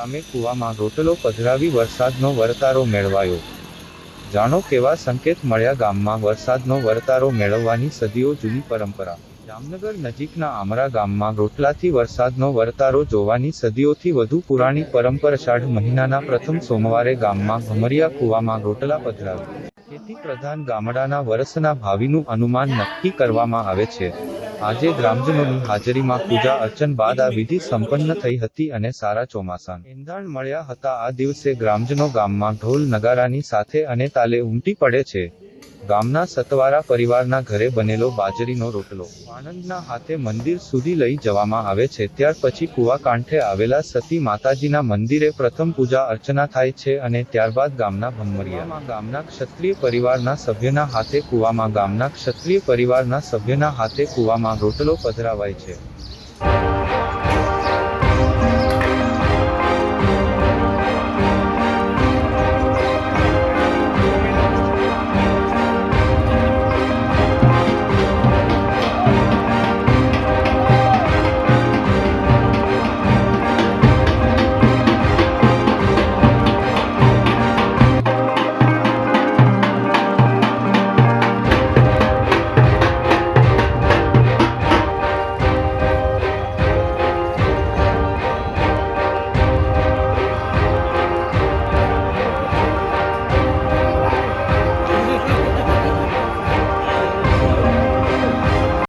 ગામે કૂવામાં રોટલો પધરાવી વરસાદનો વરતારો મેળવાયો। જાણો કેવા સંકેત મળ્યા ગામમાં વરસાદનો વરતારો મેળવવાની સદીઓ જૂની પરંપરા। જામનગર નજીકના આમરા ગામમાં રોટલાથી વરસાદનો વરતારો જોવાની સદીઓથી વધુ પુરાણી પરંપરા। અષાઢ મહિનાના પ્રથમ સોમવારે ગામમાં ભમરિયા કૂવામાં રોટલા પધરાવી ખેતી પ્રધાન ગામડાના વરસના ભાવિનું અનુમાન નક્કી કરવામાં આવે છે। આજે ગ્રામજનોની હાજરીમાં પૂજા અર્ચન બાદ આ વિધિ સંપન્ન થઈ હતી અને સારા ચોમાસાના એંધાણ મળ્યા હતા। આ દિવસે ગ્રામજનો ગામમાં ઢોલ નગારાની સાથે અને તાલે ઉમટી પડે છે। ગામના સતવારા પરિવારના ઘરે બનેલો બાજરીનો રોટલો આનંદના હાથે મંદિર સુધી લઈ જવામાં આવે છે। ત્યાર પછી કૂવા કાંઠે આવેલા સતી માતાજીના મંદિરે પ્રથમ પૂજા અર્ચના થાય છે અને ત્યારબાદ ગામના ભમરિયામાં ગામના ક્ષત્રિય પરિવારના સભ્યના હાથે કૂવામાં રોટલો પધરાવાય છે।